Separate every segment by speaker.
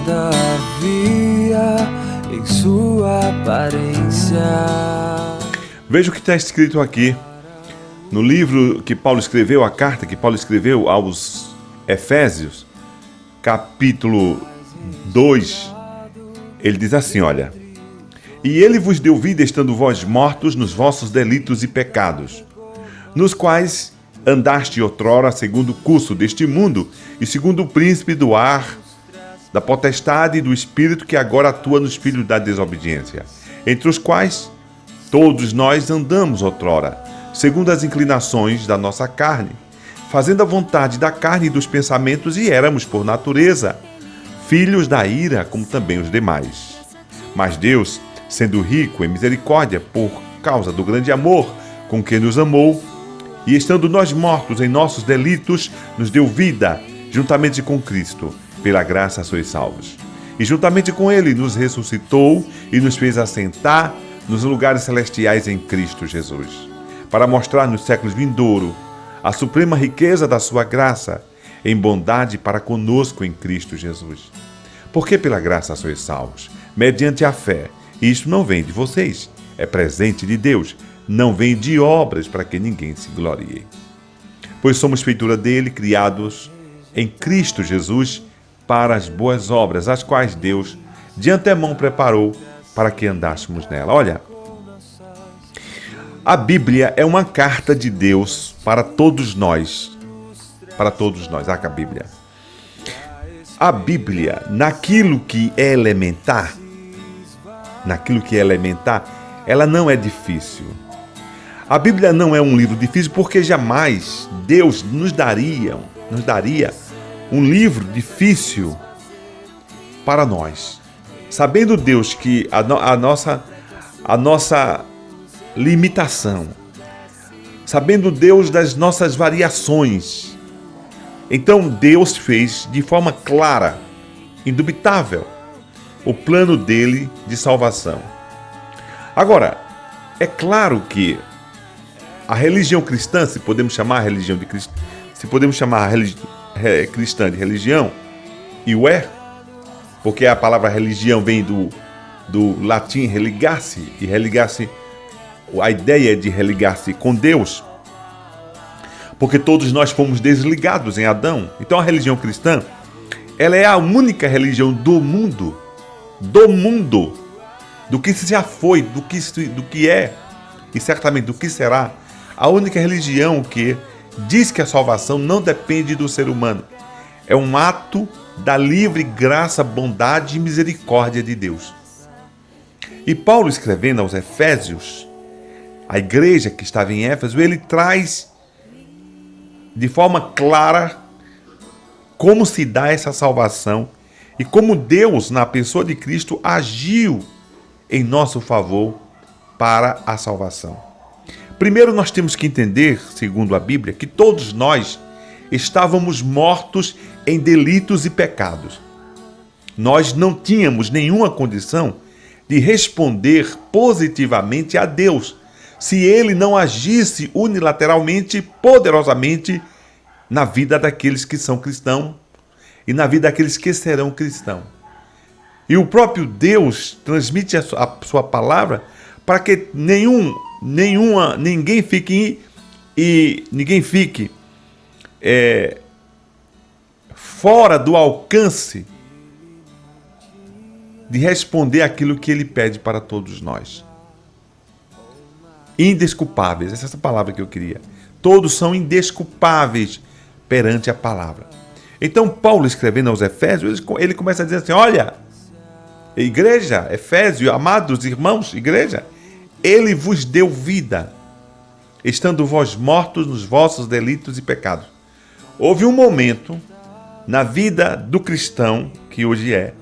Speaker 1: todavia em sua aparência.
Speaker 2: Veja o que está escrito aqui no livro que Paulo escreveu, a carta que Paulo escreveu aos Efésios, capítulo 2. Ele diz assim, olha: E ele vos deu vida estando vós mortos nos vossos delitos e pecados, nos quais andaste outrora segundo o curso deste mundo e segundo o príncipe do ar, da potestade e do espírito que agora atua nos filhos da desobediência, entre os quais todos nós andamos outrora, segundo as inclinações da nossa carne, fazendo a vontade da carne e dos pensamentos, e éramos, por natureza, filhos da ira, como também os demais. Mas Deus, sendo rico em misericórdia, por causa do grande amor com que nos amou, e estando nós mortos em nossos delitos, nos deu vida, juntamente com Cristo. Pela graça sois salvos. E juntamente com Ele nos ressuscitou e nos fez assentar nos lugares celestiais em Cristo Jesus, para mostrar nos séculos vindouros a suprema riqueza da sua graça, em bondade para conosco em Cristo Jesus. Porque pela graça sois salvos, mediante a fé. E isto não vem de vocês, é presente de Deus, não vem de obras para que ninguém se glorie. Pois somos feitura dele, criados em Cristo Jesus, para as boas obras, as quais Deus de antemão preparou para que andássemos nela. Olha, a Bíblia é uma carta de Deus para todos nós. Para todos nós, a Bíblia. A Bíblia, naquilo que é elementar, ela não é difícil. A Bíblia não é um livro difícil porque jamais Deus nos daria um livro difícil para nós. Sabendo Deus que a nossa limitação, sabendo Deus das nossas variações, então Deus fez de forma clara, indubitável, o plano dele de salvação. Agora, é claro que a religião cristã, se podemos chamar a religião de Cristo, se podemos chamar a cristã de religião, e o é, porque a palavra religião vem do latim religar-se, e religar-se, a ideia é de religar-se com Deus, porque todos nós fomos desligados em Adão. Então a religião cristã, ela é a única religião do mundo, do que já foi, do que é, e certamente do que será, a única religião que diz que a salvação não depende do ser humano. É um ato da livre graça, bondade e misericórdia de Deus. E Paulo, escrevendo aos Efésios, a igreja que estava em Éfeso, ele traz de forma clara como se dá essa salvação e como Deus, na pessoa de Cristo, agiu em nosso favor para a salvação. Primeiro, nós temos que entender, segundo a Bíblia, que todos nós estávamos mortos em delitos e pecados. Nós não tínhamos nenhuma condição de responder positivamente a Deus, se Ele não agisse unilateralmente, poderosamente, na vida daqueles que são cristãos e na vida daqueles que serão cristãos. E o próprio Deus transmite a sua palavra para que ninguém fique fora do alcance de responder aquilo que Ele pede para todos nós. Indesculpáveis, essa é a palavra que eu queria. Todos são indesculpáveis perante a palavra. Então Paulo, escrevendo aos Efésios, ele começa a dizer assim: olha, igreja, Efésios, amados irmãos, igreja, Ele vos deu vida, estando vós mortos nos vossos delitos e pecados. Houve um momento na vida do cristão, que hoje é,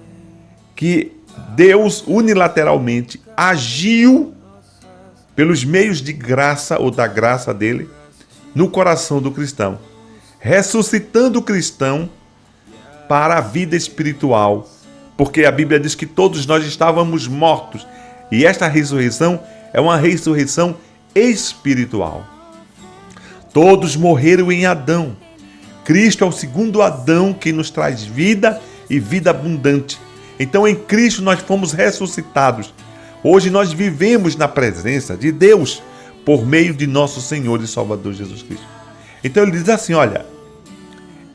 Speaker 2: que Deus unilateralmente agiu pelos meios de graça ou da graça dele no coração do cristão, ressuscitando o cristão para a vida espiritual, porque a Bíblia diz que todos nós estávamos mortos, e esta ressurreição é uma ressurreição espiritual. Todos morreram em Adão. Cristo é o segundo Adão que nos traz vida e vida abundante. Então em Cristo nós fomos ressuscitados. Hoje nós vivemos na presença de Deus por meio de nosso Senhor e Salvador Jesus Cristo. Então ele diz assim, olha,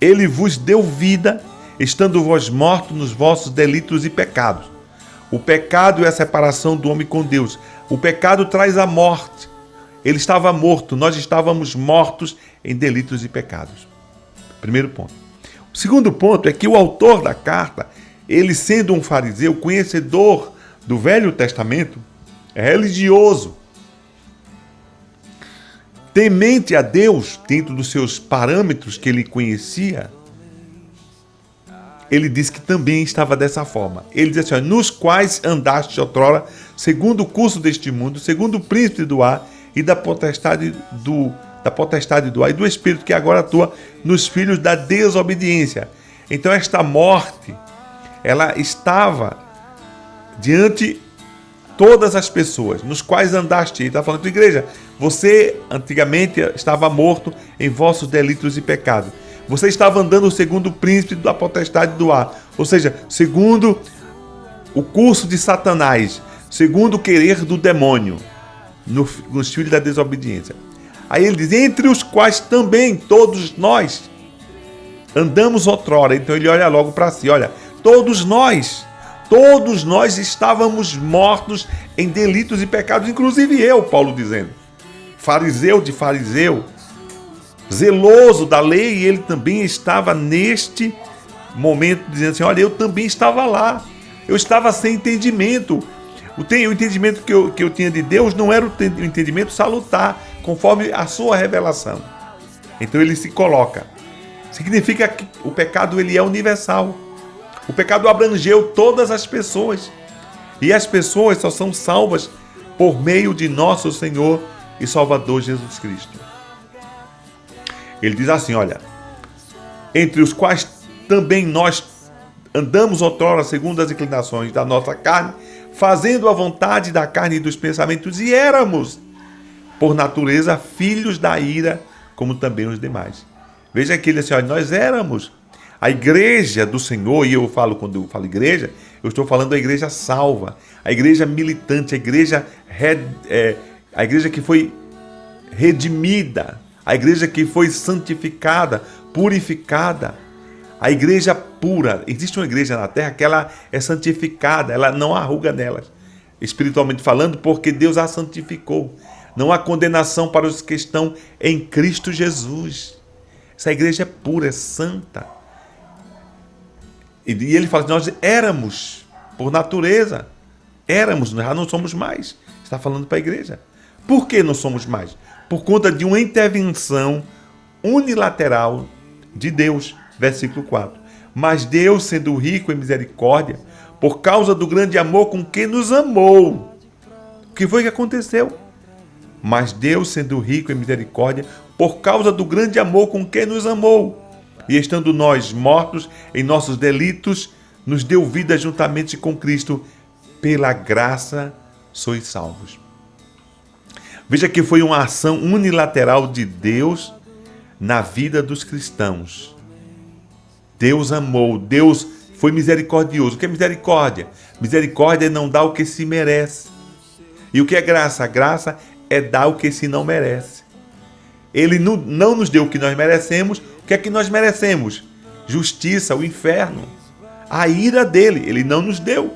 Speaker 2: ele vos deu vida, estando vós mortos nos vossos delitos e pecados. O pecado é a separação do homem com Deus. O pecado traz a morte. Ele estava morto, nós estávamos mortos em delitos e pecados. Primeiro ponto. O segundo ponto é que o autor da carta, ele sendo um fariseu, conhecedor do Velho Testamento, é religioso, temente a Deus, dentro dos seus parâmetros que ele conhecia, ele diz que também estava dessa forma. Ele diz assim, nos quais andaste outrora, segundo o curso deste mundo, segundo o príncipe do ar e da potestade do ar e do espírito que agora atua nos filhos da desobediência. Então esta morte, ela estava diante todas as pessoas, nos quais andaste. Ele está falando, igreja, você antigamente estava morto em vossos delitos e pecados. Você estava andando segundo o príncipe da potestade do ar, ou seja, segundo o curso de Satanás, segundo o querer do demônio, nos filhos da desobediência. Aí ele diz, entre os quais também todos nós andamos outrora. Então ele olha logo para si, olha, todos nós estávamos mortos em delitos e pecados, inclusive eu, Paulo dizendo, fariseu de fariseu, zeloso da lei, e ele também estava neste momento dizendo assim, olha, eu também estava lá, eu estava sem entendimento. O entendimento que eu tinha de Deus não era o entendimento salutar, conforme a sua revelação. Então ele se coloca. Significa que o pecado ele é universal. O pecado abrangeu todas as pessoas. E as pessoas só são salvas por meio de nosso Senhor e Salvador Jesus Cristo. Ele diz assim, olha, entre os quais também nós andamos outrora segundo as inclinações da nossa carne, fazendo a vontade da carne e dos pensamentos, e éramos, por natureza, filhos da ira, como também os demais. Veja que ele diz assim, olha, nós éramos a igreja do Senhor, e quando eu falo igreja, eu estou falando da igreja salva, a igreja militante, a igreja que foi redimida, a igreja que foi santificada, purificada, a igreja pura. Existe uma igreja na terra que ela é santificada, ela não há ruga nelas, espiritualmente falando, porque Deus a santificou. Não há condenação para os que estão em Cristo Jesus. Essa igreja é pura, é santa. E ele fala, nós éramos, por natureza, éramos, nós já não somos mais. Está falando para a igreja. Por que não somos mais? Por conta de uma intervenção unilateral de Deus. Versículo 4. Mas Deus, sendo rico em misericórdia, por causa do grande amor com que nos amou. O que foi que aconteceu? Mas Deus, sendo rico em misericórdia, por causa do grande amor com que nos amou, e estando nós mortos em nossos delitos, nos deu vida juntamente com Cristo, pela graça sois salvos. Veja que foi uma ação unilateral de Deus na vida dos cristãos. Deus amou, Deus foi misericordioso. O que é misericórdia? Misericórdia é não dar o que se merece. E o que é graça? A graça é dar o que se não merece. Ele não nos deu o que nós merecemos. O que é que nós merecemos? Justiça, o inferno, a ira dele. Ele não nos deu.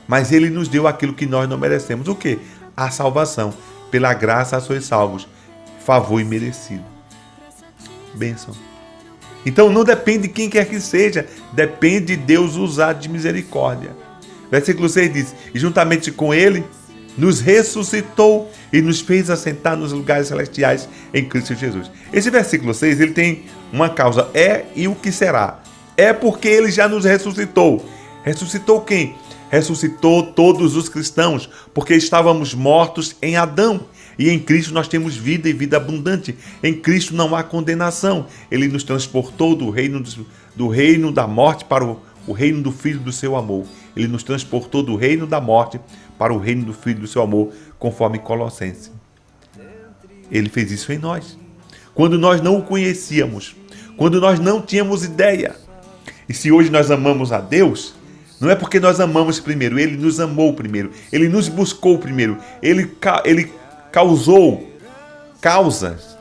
Speaker 2: Mas ele nos deu aquilo que nós não merecemos. O quê? A salvação. Pela graça sois salvos. Favor imerecido. Bênção. Então não depende de quem quer que seja. Depende de Deus usar de misericórdia. Versículo 6 diz, e juntamente com ele nos ressuscitou e nos fez assentar nos lugares celestiais em Cristo Jesus. Esse versículo 6, ele tem uma causa, é e o que será. É porque ele já nos ressuscitou. Ressuscitou quem? Ressuscitou todos os cristãos, porque estávamos mortos em Adão. E em Cristo nós temos vida e vida abundante. Em Cristo não há condenação. Ele nos transportou do reino da morte para o reino do Filho do seu amor. Ele nos transportou do reino da morte para o reino do Filho do seu amor, conforme Colossenses. Ele fez isso em nós. Quando nós não o conhecíamos, quando nós não tínhamos ideia. E se hoje nós amamos a Deus, Não é porque nós amamos primeiro, Ele nos amou primeiro, Ele nos buscou primeiro, Ele causou causas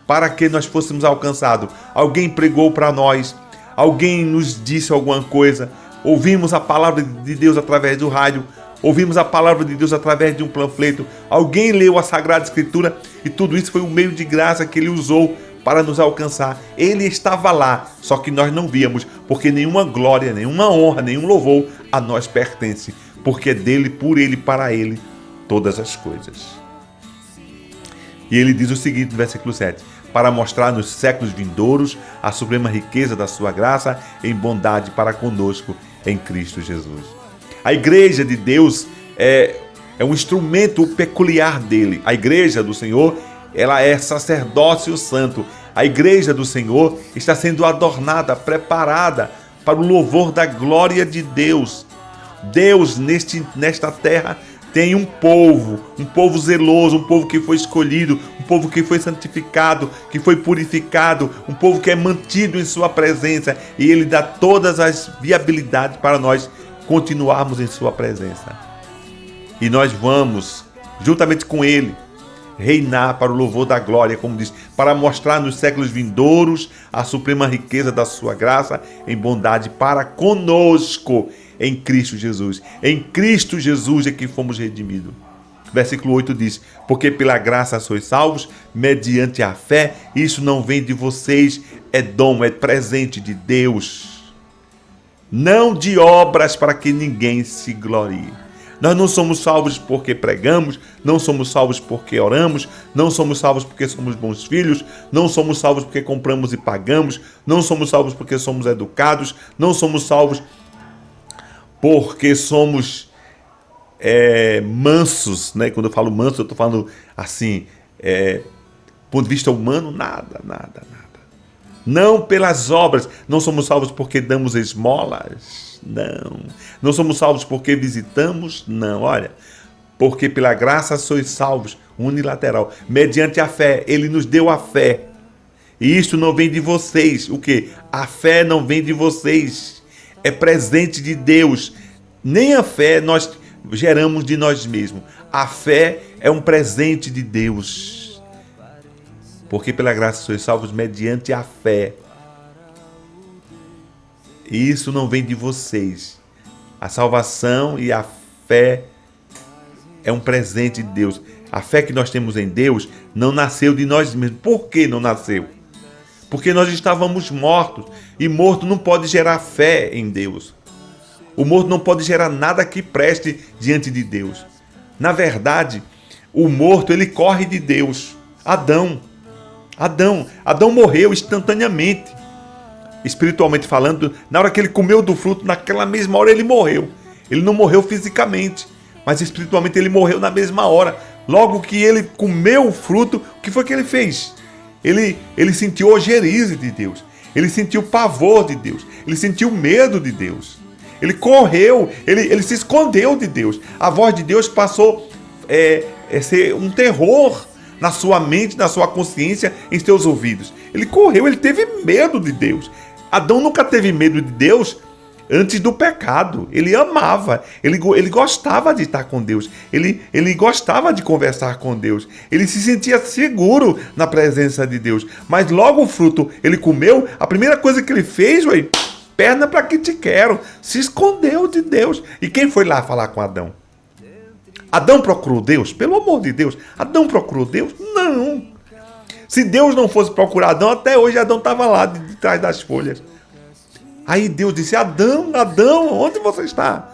Speaker 2: para que nós fôssemos alcançados. Alguém pregou para nós, alguém nos disse alguma coisa, ouvimos a palavra de Deus através do rádio, ouvimos a palavra de Deus através de um panfleto, alguém leu a Sagrada Escritura e tudo isso foi um meio de graça que Ele usou para nos alcançar. Ele estava lá, só que nós não víamos, porque nenhuma glória, nenhuma honra, nenhum louvor a nós pertence, porque é dele, por ele, para ele, todas as coisas. E ele diz o seguinte no versículo 7, para mostrar nos séculos vindouros a suprema riqueza da sua graça em bondade para conosco em Cristo Jesus. A igreja de Deus é um instrumento peculiar dele. A igreja do Senhor, ela é sacerdócio santo. A igreja do Senhor está sendo adornada, preparada para o louvor da glória de Deus. Deus, nesta terra, tem um povo zeloso, um povo que foi escolhido, um povo que foi santificado, que foi purificado, um povo que é mantido em sua presença, e Ele dá todas as viabilidades para nós continuarmos em sua presença. E nós vamos, juntamente com Ele, reinar para o louvor da glória, como diz, para mostrar nos séculos vindouros a suprema riqueza da sua graça em bondade para conosco em Cristo Jesus. Em Cristo Jesus é que fomos redimidos. Versículo 8 diz, porque pela graça sois salvos, mediante a fé, isso não vem de vocês, é dom, é presente de Deus, não de obras para que ninguém se glorie. Nós não somos salvos porque pregamos, não somos salvos porque oramos, não somos salvos porque somos bons filhos, não somos salvos porque compramos e pagamos, não somos salvos porque somos educados, não somos salvos porque somos mansos, né? Quando eu falo manso, eu estou falando assim, do ponto de vista humano, nada. Não pelas obras, não somos salvos porque damos esmolas, não somos salvos porque visitamos, não, olha, porque pela graça sois salvos, unilateral, mediante a fé, Ele nos deu a fé, e isso não vem de vocês, o quê? A fé não vem de vocês, é presente de Deus, nem a fé nós geramos de nós mesmos, a fé é um presente de Deus. Porque pela graça sois salvos mediante a fé. E isso não vem de vocês. A salvação e a fé é um presente de Deus. A fé que nós temos em Deus não nasceu de nós mesmos. Por que não nasceu? Porque nós estávamos mortos. E morto não pode gerar fé em Deus. O morto não pode gerar nada que preste diante de Deus. Na verdade, o morto ele corre de Deus. Adão morreu instantaneamente, espiritualmente falando. Na hora que ele comeu do fruto, naquela mesma hora ele morreu. Ele não morreu fisicamente, mas espiritualmente ele morreu na mesma hora. Logo que ele comeu o fruto, o que foi que ele fez? Ele sentiu ojerize de Deus, ele sentiu pavor de Deus, ele sentiu medo de Deus. Ele correu, ele se escondeu de Deus. A voz de Deus passou a ser um terror na sua mente, na sua consciência, em seus ouvidos. Ele correu, ele teve medo de Deus. Adão nunca teve medo de Deus antes do pecado. Ele amava, ele gostava de estar com Deus, ele gostava de conversar com Deus, ele se sentia seguro na presença de Deus. Mas logo o fruto ele comeu, a primeira coisa que ele fez foi, perna para que te quero, se escondeu de Deus. E quem foi lá falar com Adão? Adão procurou Deus? Pelo amor de Deus, Adão procurou Deus? Não. Se Deus não fosse procurar Adão, até hoje Adão estava lá de trás das folhas. Aí Deus disse, Adão, onde você está?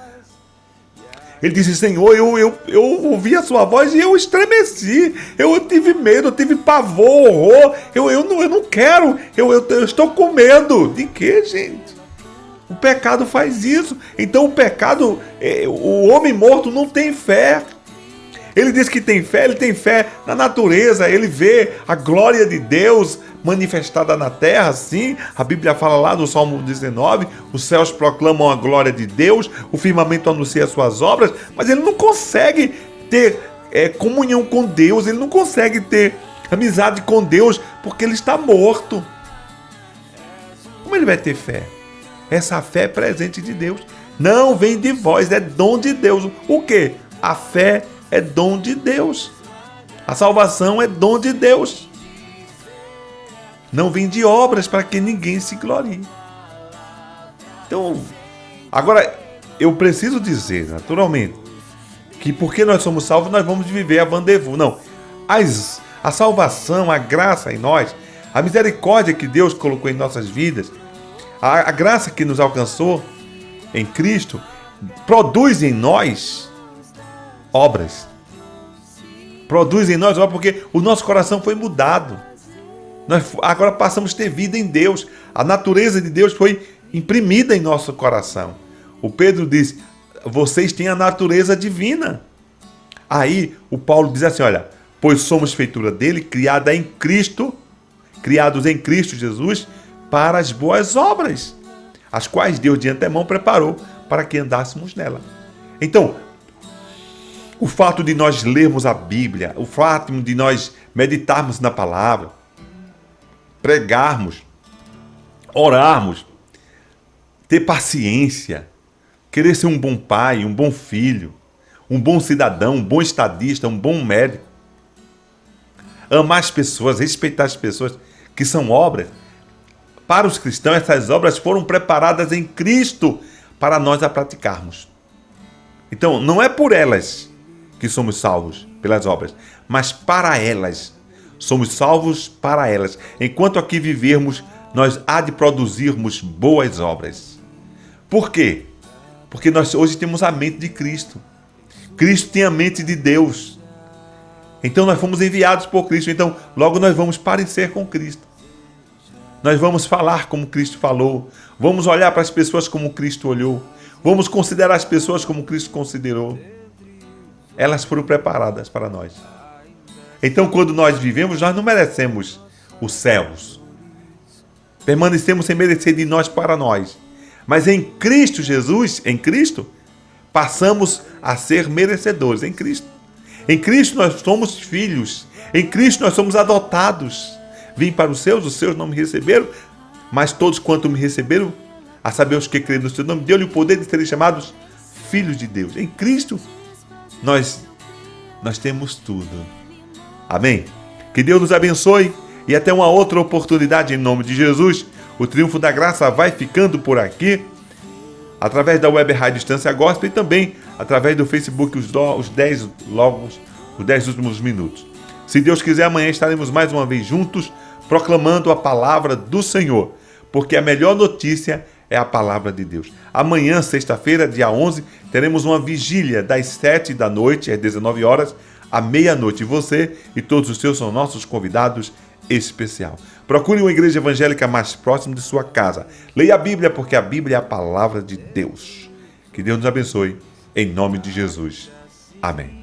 Speaker 2: Ele disse, Senhor, eu ouvi a sua voz e eu estremeci, eu tive medo, eu tive pavor, horror, eu não quero, eu estou com medo. De quê, gente? O pecado faz isso. Então o pecado, o homem morto não tem fé. Ele diz que tem fé, ele tem fé na natureza, ele vê a glória de Deus manifestada na terra, sim. A Bíblia fala lá no Salmo 19, os céus proclamam a glória de Deus, o firmamento anuncia as suas obras, mas ele não consegue ter comunhão com Deus, ele não consegue ter amizade com Deus, porque ele está morto. Como ele vai ter fé? Essa fé é presente de Deus. Não vem de vós, é dom de Deus. O quê? A fé é dom de Deus. A salvação é dom de Deus. Não vem de obras para que ninguém se glorie. Então, agora, eu preciso dizer, naturalmente, que porque nós somos salvos, nós vamos viver a rendezvous. Não. A salvação, a graça em nós, a misericórdia que Deus colocou em nossas vidas, a graça que nos alcançou em Cristo, produz em nós obras. Produz em nós obras porque o nosso coração foi mudado. Nós agora passamos a ter vida em Deus. A natureza de Deus foi imprimida em nosso coração. O Pedro diz, vocês têm a natureza divina. Aí o Paulo diz assim, olha, pois somos feitura dele, criados em Cristo Jesus, para as boas obras, as quais Deus de antemão preparou para que andássemos nela. Então, o fato de nós lermos a Bíblia, o fato de nós meditarmos na palavra, pregarmos, orarmos, ter paciência, querer ser um bom pai, um bom filho, um bom cidadão, um bom estadista, um bom médico, amar as pessoas, respeitar as pessoas, que são obras. Para os cristãos, essas obras foram preparadas em Cristo para nós a praticarmos. Então, não é por elas que somos salvos, pelas obras, mas para elas. Somos salvos para elas. Enquanto aqui vivermos, nós há de produzirmos boas obras. Por quê? Porque nós hoje temos a mente de Cristo. Cristo tem a mente de Deus. Então nós fomos enviados por Cristo. Então logo nós vamos parecer com Cristo. Nós vamos falar como Cristo falou. Vamos olhar para as pessoas como Cristo olhou. Vamos considerar as pessoas como Cristo considerou. Elas foram preparadas para nós. Então quando nós vivemos, nós não merecemos os céus. Permanecemos sem merecer de nós para nós. Mas em Cristo Jesus, em Cristo, passamos a ser merecedores. Em Cristo. Em Cristo nós somos filhos. Em Cristo nós somos adotados. Vim para os seus não me receberam, mas todos quanto me receberam, a saber os que creem no seu nome, deu-lhe o poder de serem chamados filhos de Deus. Em Cristo nós temos tudo. Amém? Que Deus nos abençoe e até uma outra oportunidade em nome de Jesus. O Triunfo da Graça vai ficando por aqui, através da Web Rádio Estância Gospel e também através do Facebook, os 10 últimos minutos. Se Deus quiser, amanhã estaremos mais uma vez juntos, proclamando a palavra do Senhor, porque a melhor notícia é a palavra de Deus. Amanhã, sexta-feira, dia 11, teremos uma vigília das 7 da noite, às 19 horas, à meia-noite. Você e todos os seus são nossos convidados especial. Procure uma igreja evangélica mais próxima de sua casa. Leia a Bíblia, porque a Bíblia é a palavra de Deus. Que Deus nos abençoe, em nome de Jesus. Amém.